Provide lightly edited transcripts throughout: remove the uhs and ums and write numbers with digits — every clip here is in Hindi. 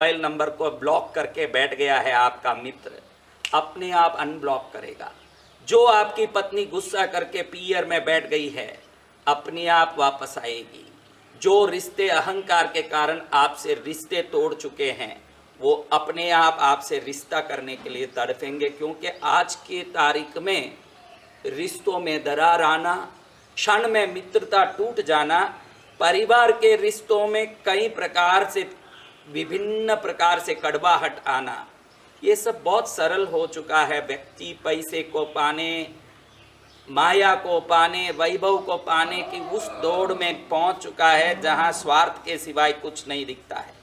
मोबाइल नंबर को ब्लॉक करके बैठ गया है आपका मित्र, अपने आप अनब्लॉक करेगा। जो आपकी पत्नी गुस्सा करके पीयर में बैठ गई है, अपने आप वापस आएगी। जो रिश्ते अहंकार के कारण आपसे रिश्ते तोड़ चुके हैं, वो अपने आप आपसे रिश्ता करने के लिए तड़पेंगे, क्योंकि आज की तारीख में रिश्तों में दरार आना, क्षण में मित्रता टूट जाना, परिवार के रिश्तों में कई प्रकार से विभिन्न प्रकार से कड़वाहट आना, ये सब बहुत सरल हो चुका है। व्यक्ति पैसे को पाने, माया को पाने, वैभव को पाने की उस दौड़ में पहुंच चुका है जहां स्वार्थ के सिवाय कुछ नहीं दिखता है।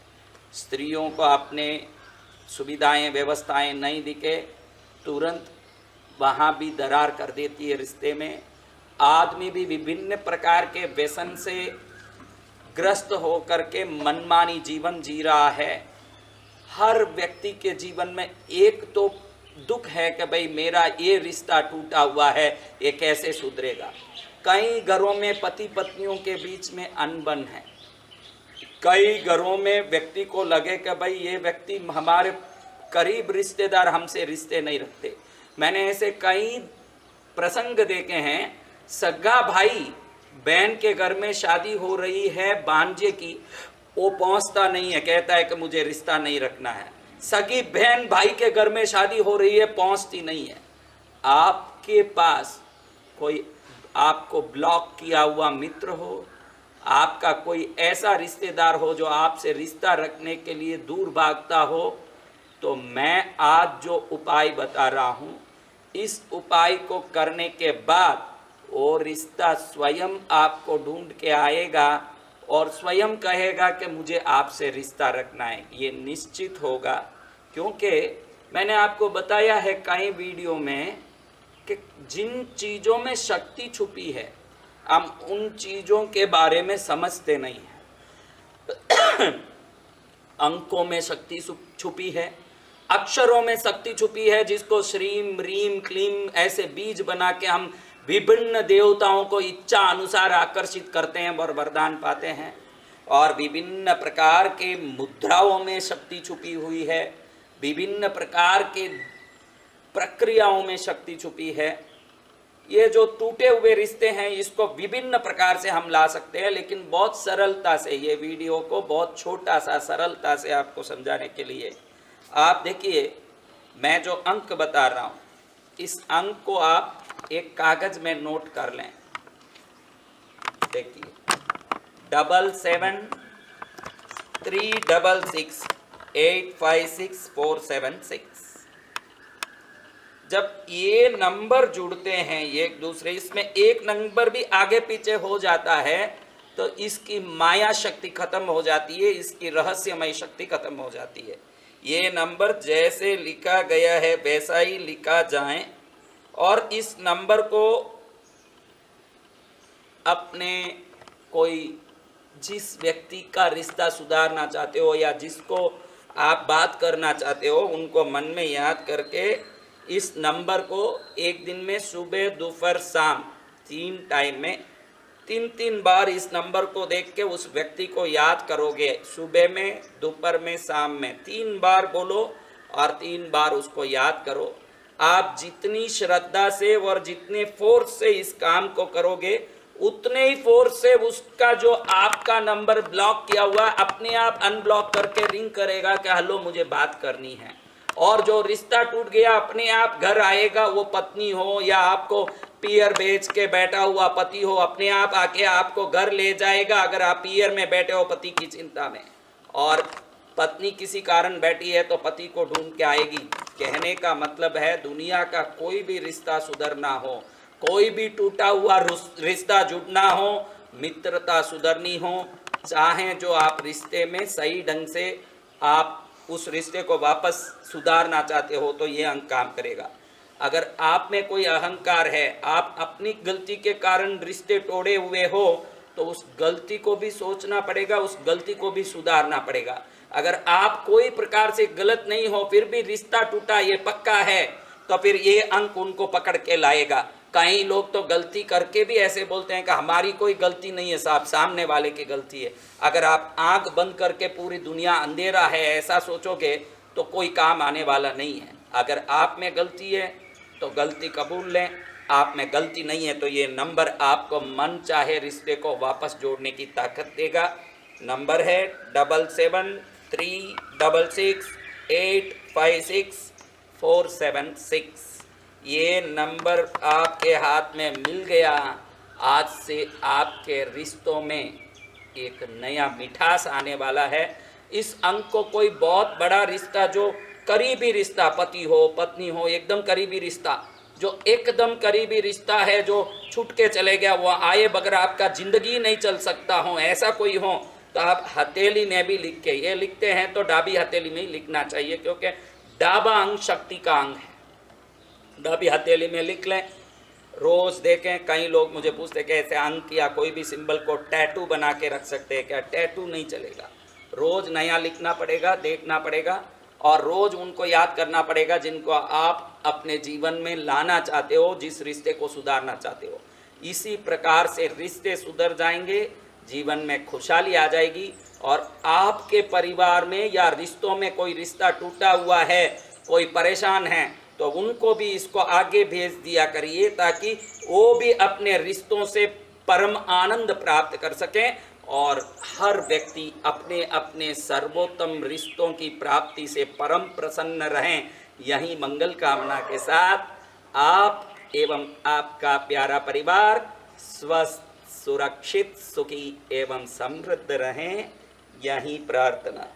स्त्रियों को अपने सुविधाएं व्यवस्थाएं नहीं दिखे, तुरंत वहां भी दरार कर देती है रिश्ते में। आदमी भी विभिन्न प्रकार के व्यसन से ग्रस्त होकर के मनमानी जीवन जी रहा है। हर व्यक्ति के जीवन में एक तो दुख है कि भाई मेरा ये रिश्ता टूटा हुआ है, ये कैसे सुधरेगा। कई घरों में पति पत्नियों के बीच में अनबन है। कई घरों में व्यक्ति को लगे कि भाई ये व्यक्ति हमारे करीब रिश्तेदार हमसे रिश्ते नहीं रखते। मैंने ऐसे कई प्रसंग देखे हैं, सगा भाई बहन के घर में शादी हो रही है भांजे की, वो पहुंचता नहीं है, कहता है कि मुझे रिश्ता नहीं रखना है। सगी बहन भाई के घर में शादी हो रही है, पहुंचती नहीं है। आपके पास कोई आपको ब्लॉक किया हुआ मित्र हो, आपका कोई ऐसा रिश्तेदार हो जो आपसे रिश्ता रखने के लिए दूर भागता हो, तो मैं आज जो उपाय बता रहा हूँ, इस उपाय को करने के बाद वो रिश्ता स्वयं आपको ढूंढ के आएगा और स्वयं कहेगा कि मुझे आपसे रिश्ता रखना है। ये निश्चित होगा, क्योंकि मैंने आपको बताया है कई वीडियो में कि जिन चीज़ों में शक्ति छुपी है, हम उन चीज़ों के बारे में समझते नहीं हैं। अंकों में शक्ति छुपी है, अक्षरों में शक्ति छुपी है, जिसको श्रीम रीम क्लीम ऐसे बीज बना के हम विभिन्न देवताओं को इच्छा अनुसार आकर्षित करते हैं और वरदान पाते हैं। और विभिन्न प्रकार के मुद्राओं में शक्ति छुपी हुई है, विभिन्न प्रकार के प्रक्रियाओं में शक्ति छुपी है। ये जो टूटे हुए रिश्ते हैं, इसको विभिन्न प्रकार से हम ला सकते हैं, लेकिन बहुत सरलता से ये वीडियो को बहुत छोटा सा सरलता से आपको समझाने के लिए आप देखिए, मैं जो अंक बता रहा हूँ, इस अंक को आप एक कागज में नोट कर लें। देखिए 7736685647 जब ये नंबर जुड़ते हैं ये एक दूसरे, इसमें एक नंबर भी आगे पीछे हो जाता है तो इसकी माया शक्ति खत्म हो जाती है, इसकी रहस्यमय शक्ति खत्म हो जाती है। ये नंबर जैसे लिखा गया है वैसा ही लिखा जाए, और इस नंबर को अपने कोई जिस व्यक्ति का रिश्ता सुधारना चाहते हो या जिसको आप बात करना चाहते हो, उनको मन में याद करके इस नंबर को एक दिन में सुबह दोपहर शाम 3 टाइम में 3 बार इस नंबर को देख के उस व्यक्ति को याद करोगे। सुबह में, दोपहर में, शाम में 3 बार बोलो और 3 बार उसको याद करो। आप जितनी श्रद्धा से और जितने फोर्स से इस काम को करोगे, उतने ही फोर्स से उसका जो आपका नंबर ब्लॉक किया हुआ अपने आप अनब्लॉक करके रिंग करेगा कि हेलो मुझे बात करनी है। और जो रिश्ता टूट गया अपने आप घर आएगा, वो पत्नी हो या आपको पीयर बेच के बैठा हुआ पति हो, अपने आप आके आपको घर ले जाएगा। अगर आप पीयर में बैठे हो पति की चिंता में, और पत्नी किसी कारण बैठी है तो पति को ढूंढ के आएगी। कहने का मतलब है, दुनिया का कोई भी रिश्ता सुधरना हो, कोई भी टूटा हुआ रिश्ता जुड़ना हो, मित्रता सुधरनी हो, चाहे जो आप रिश्ते में सही ढंग से आप उस रिश्ते को वापस सुधारना चाहते हो, तो ये अंक काम करेगा। अगर आप में कोई अहंकार है, आप अपनी गलती के कारण रिश्ते तोड़े हुए हो, तो उस गलती को भी सोचना पड़ेगा, उस गलती को भी सुधारना पड़ेगा। अगर आप कोई प्रकार से गलत नहीं हो फिर भी रिश्ता टूटा ये पक्का है, तो फिर ये अंक उनको पकड़ के लाएगा। कई लोग तो गलती करके भी ऐसे बोलते हैं कि हमारी कोई गलती नहीं है साहब, सामने वाले की गलती है। अगर आप आंख बंद करके पूरी दुनिया अंधेरा है ऐसा सोचोगे तो कोई काम आने वाला नहीं है। अगर आप में गलती है तो गलती कबूल लें, आप में गलती नहीं है तो ये नंबर आपको मन चाहे रिश्ते को वापस जोड़ने की ताकत देगा। नंबर है 7736685647 ये नंबर आपके हाथ में मिल गया। आज से आपके रिश्तों में एक नया मिठास आने वाला है। इस अंक को कोई बहुत बड़ा रिश्ता, जो करीबी रिश्ता, पति हो पत्नी हो, एकदम करीबी रिश्ता, जो एकदम करीबी रिश्ता है, जो छूट के चले गया, वो आए बगैर आपका जिंदगी नहीं चल सकता हो, ऐसा कोई हो तो आप हथेली में भी लिख के, ये लिखते हैं तो डाबी हथेली में ही लिखना चाहिए, क्योंकि डाबा अंग शक्ति का अंग है। डाबी हथेली में लिख लें, रोज़ देखें। कई लोग मुझे पूछते हैं कि ऐसे अंक या कोई भी सिंबल को टैटू बना के रख सकते हैं क्या? टैटू नहीं चलेगा, रोज़ नया लिखना पड़ेगा, देखना पड़ेगा और रोज़ उनको याद करना पड़ेगा जिनको आप अपने जीवन में लाना चाहते हो, जिस रिश्ते को सुधारना चाहते हो। इसी प्रकार से रिश्ते सुधर जाएंगे, जीवन में खुशहाली आ जाएगी और आपके परिवार में या रिश्तों में कोई रिश्ता टूटा हुआ है, कोई परेशान है, तो उनको भी इसको आगे भेज दिया करिए ताकि वो भी अपने रिश्तों से परम आनंद प्राप्त कर सकें और हर व्यक्ति अपने अपने सर्वोत्तम रिश्तों की प्राप्ति से परम प्रसन्न रहें। यही मंगल कामना के साथ आप एवं आपका प्यारा परिवार स्वस्थ, सुरक्षित, सुखी एवं समृद्ध रहें, यही प्रार्थना।